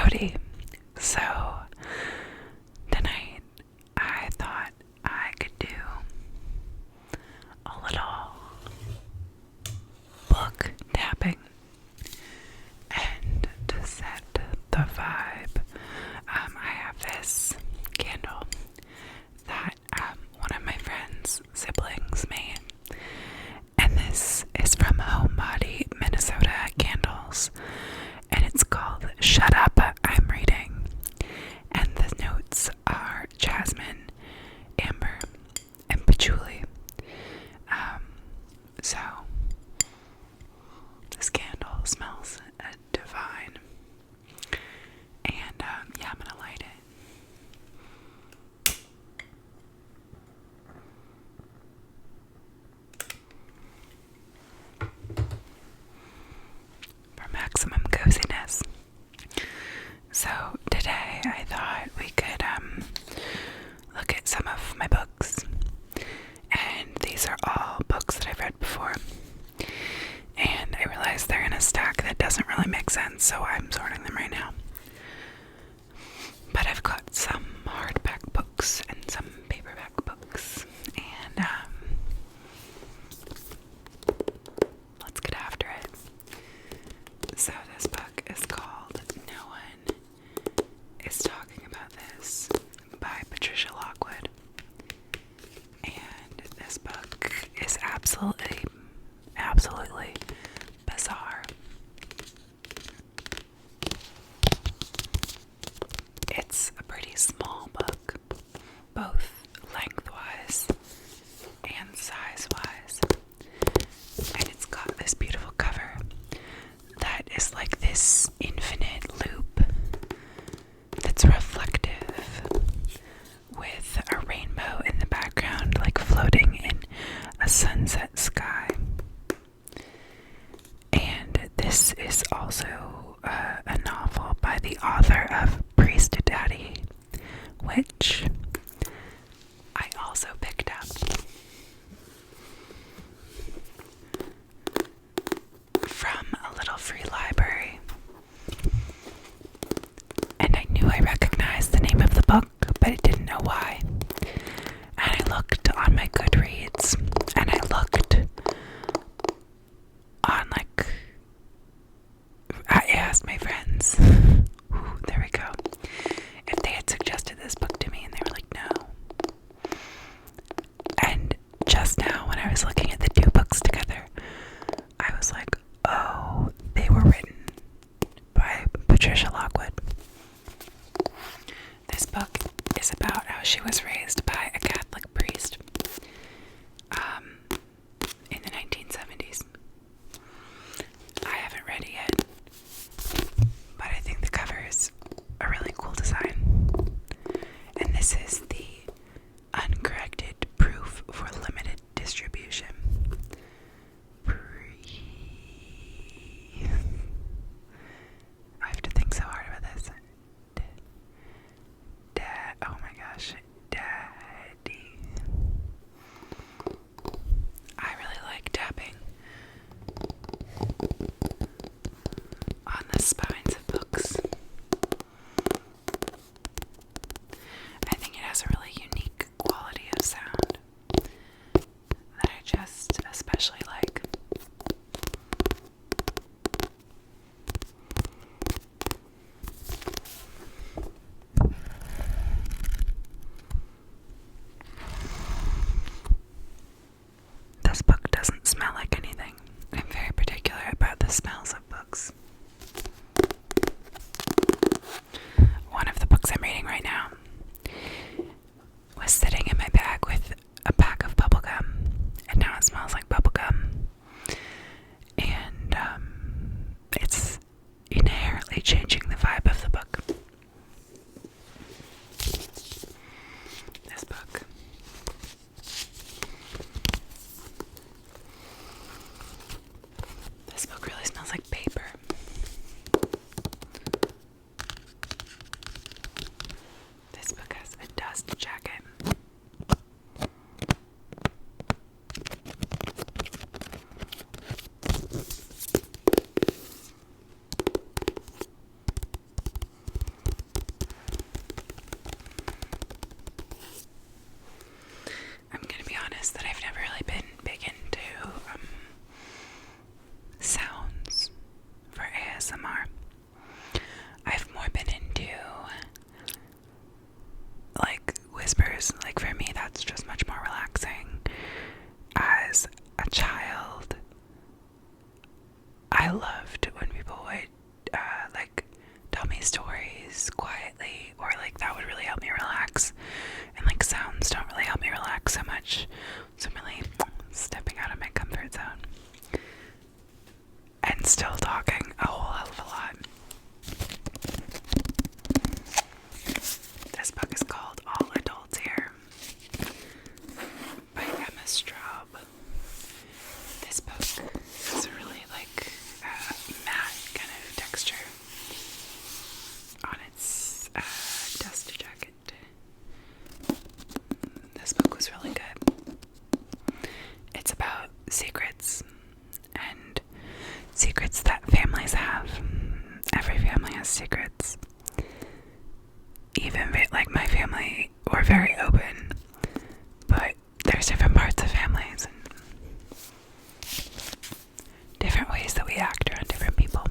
Howdy. So, tonight I thought I could do a little book tapping, and to set the vibe, I have this candle that one of my friend's siblings made, and this is from Homebody, Minnesota Candles, and it's called Shut Up, I'm Reading, and the notes are jasmine, amber, and patchouli. So this candle smells divine, and yeah, I'm gonna light it. For maximum coziness. So today I thought we could look at some of my books, and these are all books that I've read before, and I realized they're in a stack that doesn't really make sense, so I'm sorting them right now. But I've got some hardback books and some paperback books, and let's get after it. So this book is called No One Is Talking About This by Patricia Lockwood, and this book is absolutely bizarre. It's a pretty small book, both lengthwise and size-wise, and it's got this beautiful cover that is like this infinite loop that's reflective with a rainbow in the background, like floating in a sunset sky. And this is also a novel by the author of Priest Daddy, which I also picked up from a little free library. And I knew I recognized the name of the book, but I didn't know why. And I looked on my Goodreads, and I looked on, like, I asked my friends, ooh, there we go, if they had suggested this book to me, and they were like, no. And just now, when I was looking at the two books together, I was like, oh, they were written by Patricia Lockwood. This book is about how she was raised by a Catholic priest in the 1970s. I haven't read it yet, but I think the cover is a really cool design. And this is the uncorrected proof for limited distribution. I have to think so hard about this. Oh my gosh. so much. So I'm really stepping out of my comfort zone. And still talking a whole hell of a lot. This book is called All Adults Here by Emma Straub. This book has a really matte kind of texture on its dust jacket. This book was really good. It's about secrets and secrets that families have. Every family has secrets. Even my family, we're very open, but there's different parts of families and different ways that we act around different people.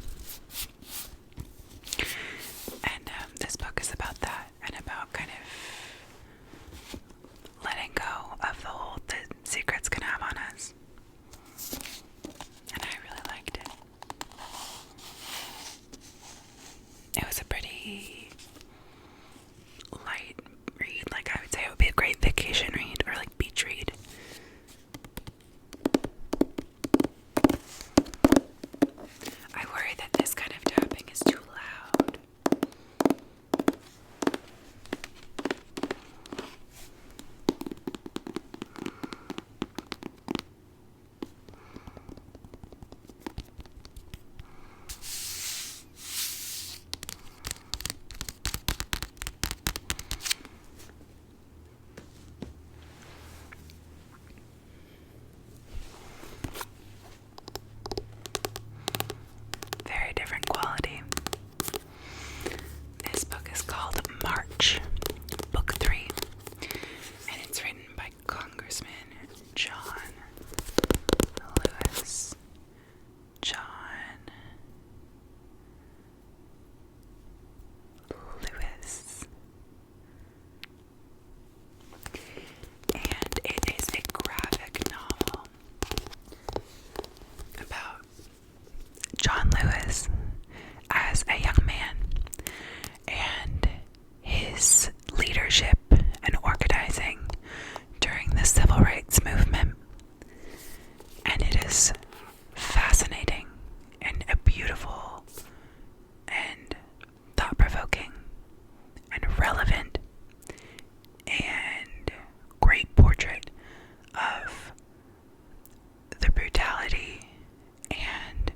And this book is about that, and about kind of letting go of the hold that secrets can have on us. And I really liked it. It was a pretty light read. I would say it would be a great vacation read or beach read. I worry that this kind of tapping is too loud. Very different quality. This book is called March, Book 3, and it's written by Congressman John Lewis. And it is a graphic novel about John Lewis as a young man and his leadership and organizing during the civil rights movement. And it is fascinating and a beautiful and thought-provoking and relevant and great portrait of the brutality and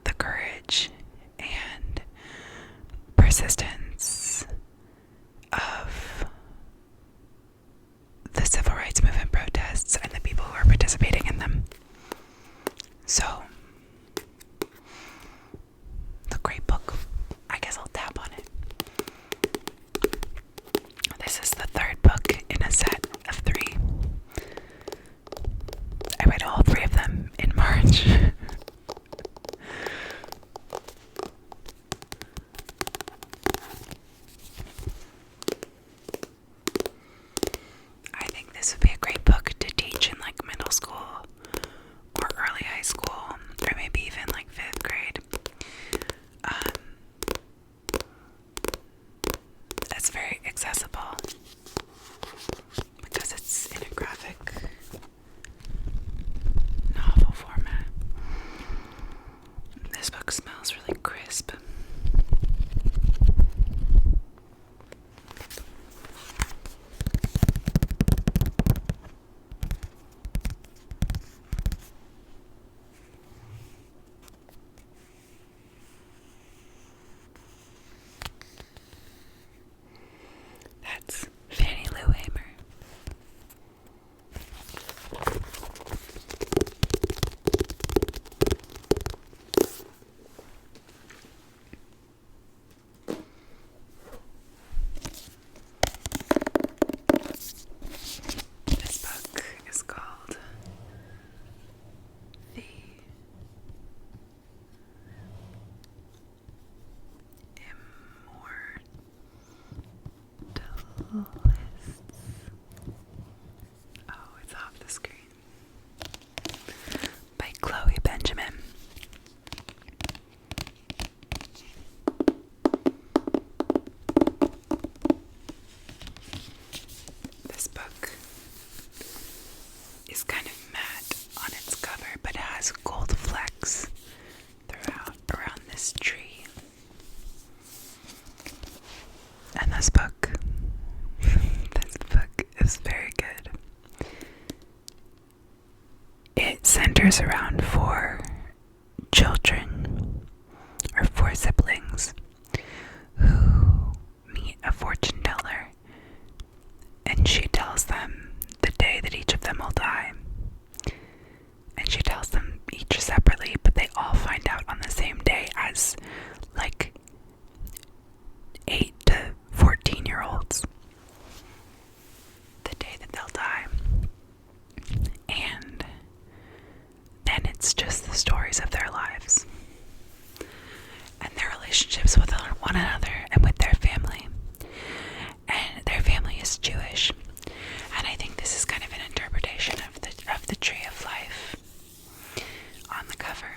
the courage and persistence of the civil rights movement protests and the people who are participating in them. So, the great book. I guess I'll tap on it. This is the third book in a set of 3. I read all 3 of them in March. I think this would be a great book to teach in middle school or early high school, or maybe even 5th grade. It's very accessible because it's in a graphic novel format. This book smells really crisp. That's this book. This book is very good. It centers around 4 children, or 4 siblings, who meet a fortune teller, and she tells them the day that each of them will die. And she tells them each separately, but they all find out on the same day as like 8 to 14-year-olds. The day that they'll die. And then it's just the stories of their lives. And their relationships with one another and with their family. And their family is Jewish. And I think this is kind of an interpretation of the tree of life on the cover.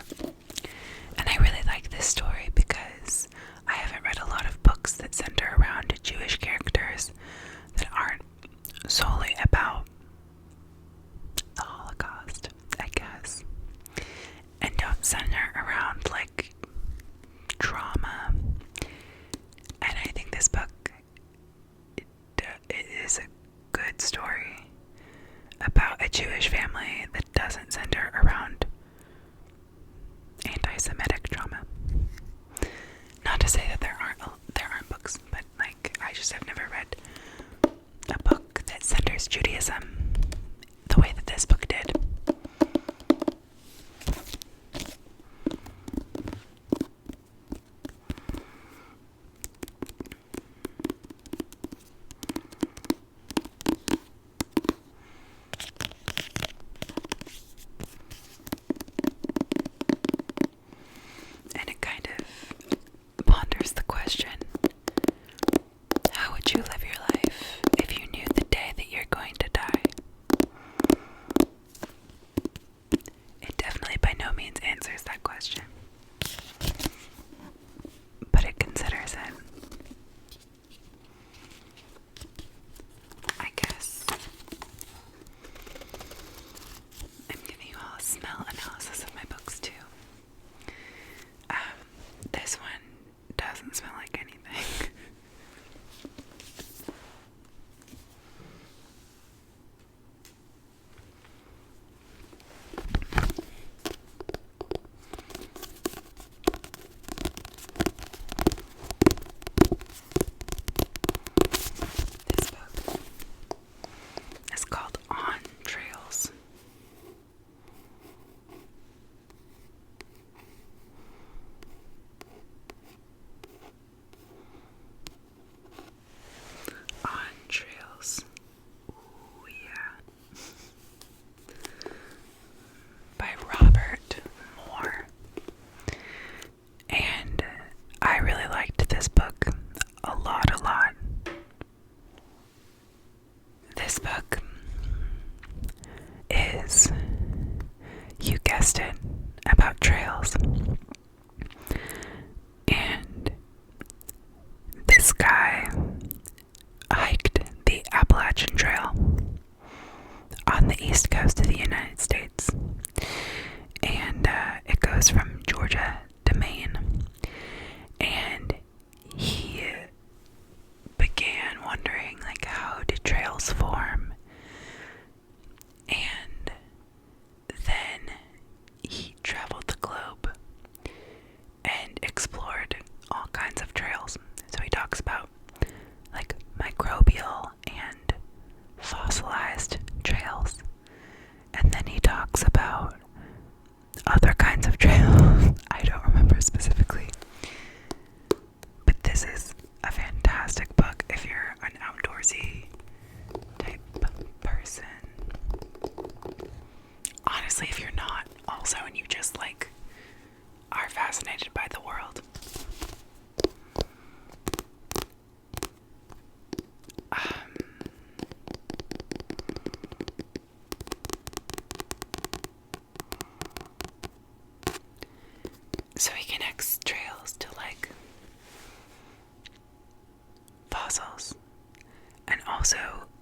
And I really like this story because I haven't read a lot of books that center around Jewish characters that aren't solely about the Holocaust, I guess, and don't center around like trauma. And I think this book it is a good story about a Jewish family that doesn't center around anti-Semitic trauma. Not to say that there aren't books, but like I just have never read a book that centers Judaism the way that this book did. And it kind of ponders the question, how would you live your life if you knew the day that you're going to die? It definitely by no means answers that question, but it considers it. I guess I'm giving you all a smell analysis of my books too. This one doesn't smell like anything. This book is called On Trails. On Trails. Ooh, yeah. By Robert Moore. And I really liked this book a lot. This book is, you guessed it, about trails. And this guy hiked the Appalachian Trail on the east coast of the United States. And it goes from Georgia to Maine. And he began wondering, like, how did trails form? And then he traveled the globe and explored all kinds of trails. So he talks about like microbial and fossilized trails. And then he talks about other kinds of trails. I don't remember specifically. But this is a fantastic book if you're an outdoorsy type person. Honestly, if you're not also and you just like are fascinated by the world. So he connects trails to like fossils and also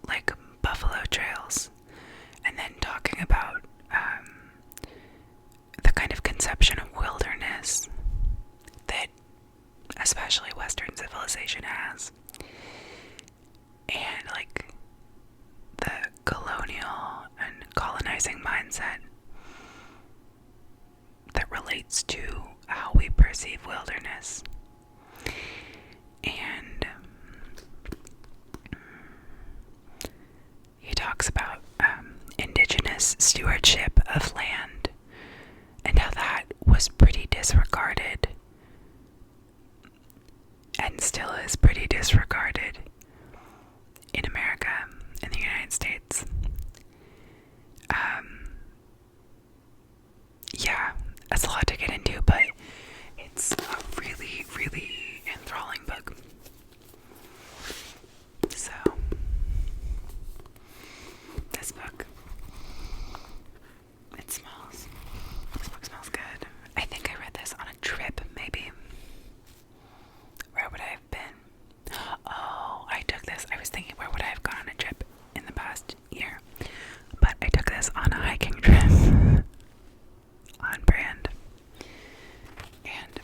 like buffalo trails, and then talking about the kind of conception of wilderness that especially Western civilization has. contributes to how we perceive wilderness. And he talks about indigenous stewardship of land and how that was pretty disregarded and still is pretty disregarded in America, in the United States. Yeah, that's a lot to get into, but it's a really, really enthralling book. So, this book, this book smells good. I think I read this on a trip, maybe. Where would I have been? Oh, I took this. I was thinking, where would I have gone on a trip in the past year? But I took this on a hiking trip. On brand. And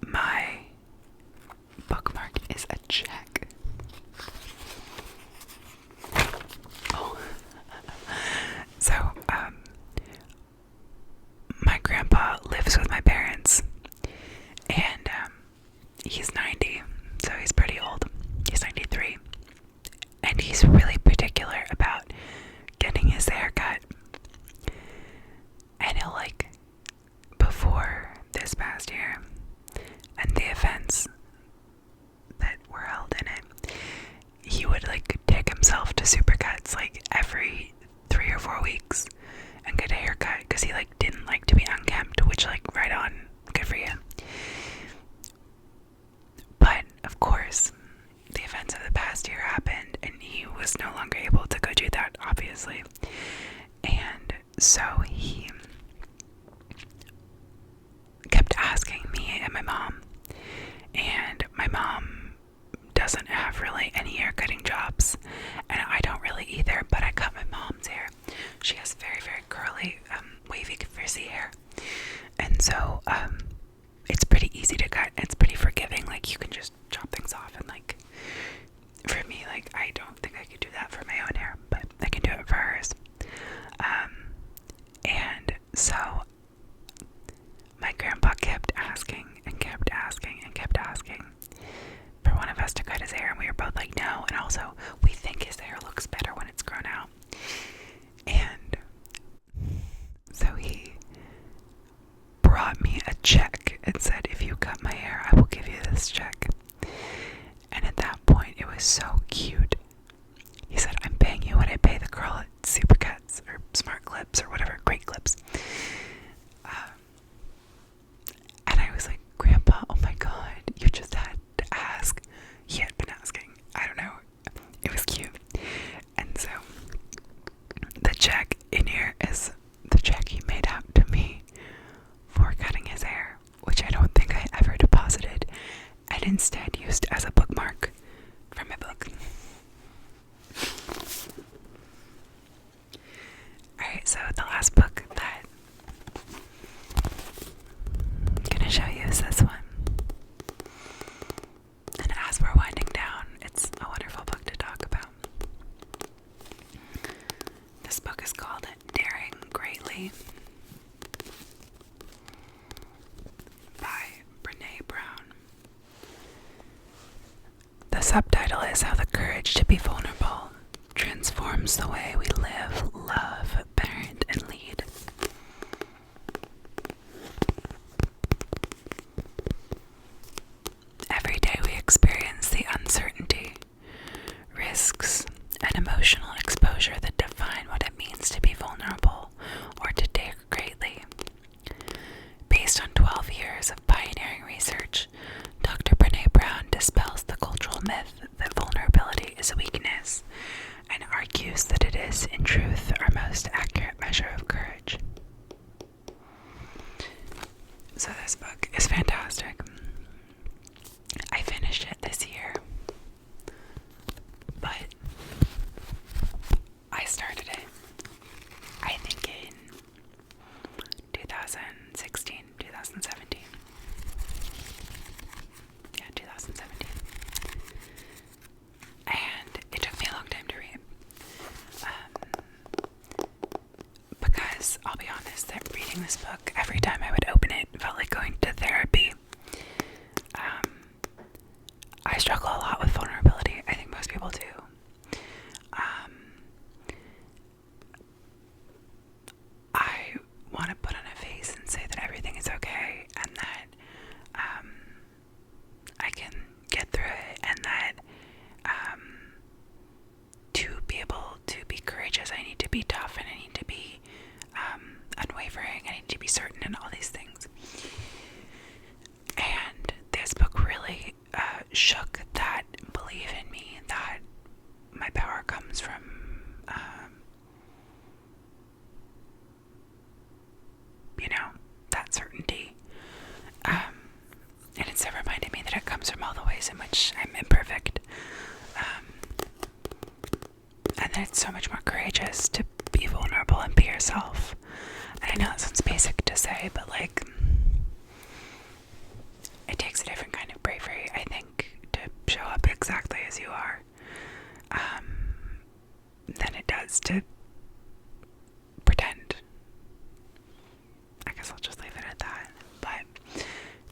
my bookmark is a check. Oh. So, my grandpa lives with my parents. And, he's 90, so he's pretty old. He's 93. And he's really particular about getting his hair cut. And he'll, before this past year and the events that were held in it, he would, take himself to Supercuts, every 3 or 4 weeks and get a haircut because he, didn't like to be unkempt, which, right on, good for you. But, of course, the events of the past year happened and he was no longer able to go do that, obviously. And so he kept asking me and my mom, and my mom doesn't have really any hair cutting jobs, and I don't really either, but I cut my mom's hair. She has very, very curly, wavy, frizzy hair, and so it's pretty easy to cut. It's pretty forgiving. You can just chop things off, and for me, I don't think I could do that for my own hair, but I can do it for hers. And so my grandpa kept asking and kept asking and kept asking for one of us to cut his hair, and we were both like, no. And also, we think his hair looks better when it's grown out. And so he brought me a check and said, if you cut my hair, I will give you this check. And at that point, it was so cute. He said, I'm paying you what I pay the girl at Supercuts or Smart Clips or whatever, Great Clips. And I was like, Grandpa, oh my God, you just had to ask. He had been asking. I don't know. It was cute. And so the check in here is the check he made out to me for cutting his hair, which I don't think I ever deposited and instead used as a bookmark for my book. Alright, so the last book that I'm gonna show you is this one. And as we're winding down, it's a wonderful book to talk about. This book is called Daring Greatly by Brené Brown. The subtitle is How the Courage to be Vulnerable Transforms the Way We Live, Love, Parent, and Lead. Every day we experience the uncertainty, risks, and emotional exposure that define what it means to be vulnerable or to dare greatly. Based on 12 years of pioneering research, Dr. Brené Brown dispels the cultural myth that vulnerability is a weakness and argues that it is, in truth, our most accurate measure of courage. So this book is fantastic. I finished it this year, but I started it, I think, in 2016, 2017. Yeah, 2017. shook that believe in me that my power comes from that certainty. And it's reminded me that it comes from all the ways in which I'm imperfect. And that it's so much more courageous to be vulnerable and be yourself. And I know that sounds basic to say, but like, it takes a different kind of bravery, I think, to show up exactly as you are, than it does to pretend. I guess I'll just leave it at that. But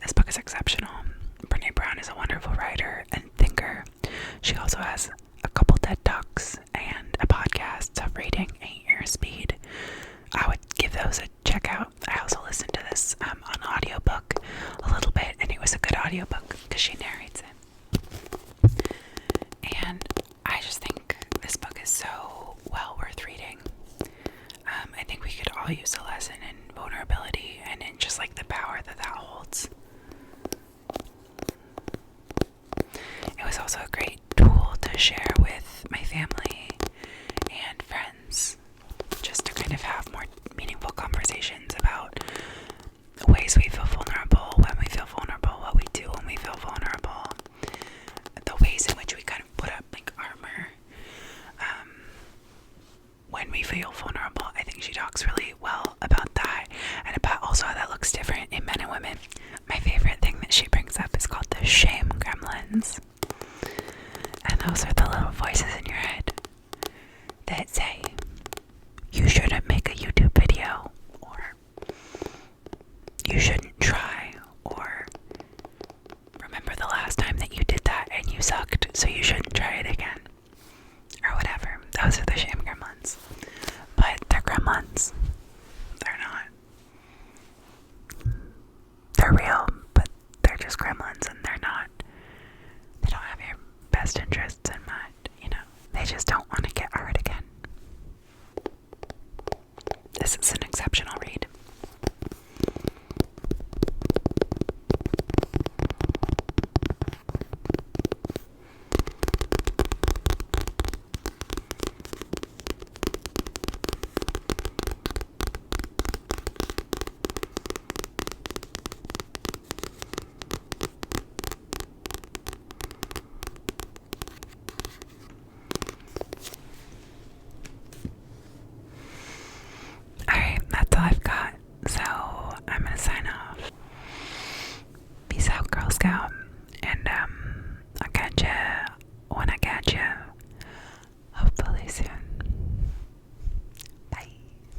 this book is exceptional. Brene Brown is a wonderful writer and thinker. She also has a couple TED Talks and a podcast, so reading at your speed. I would give those a check out. I also listened to this on audiobook a little bit, and it was a good audiobook because she narrates it. And I just think this book is so well worth reading. I think we could all use a lesson in vulnerability and in just like the power that holds. It was also a great tool to share with my family and friends, just to kind of have more meaningful conversations about the ways we feel vulnerable, when we feel vulnerable, what we do when we feel vulnerable, the ways in which we kind of put up like armor when we feel vulnerable. I think she talks really well about that, and about also how that looks different in men and women. My favorite thing that she brings up is called the shame gremlins. And those are the little voices in your head that say, you shouldn't make a YouTube video, or you shouldn't try, or remember the last time that you did that and you sucked, so you shouldn't try it again, or whatever. Those are the shame gremlins. But they're gremlins. They're not. They're real, but they're just gremlins, and they don't have your best interests in mind, They just don't want to get hurt again. This is an exceptional read. I've got, so I'm gonna sign off. Peace out, Girl Scout.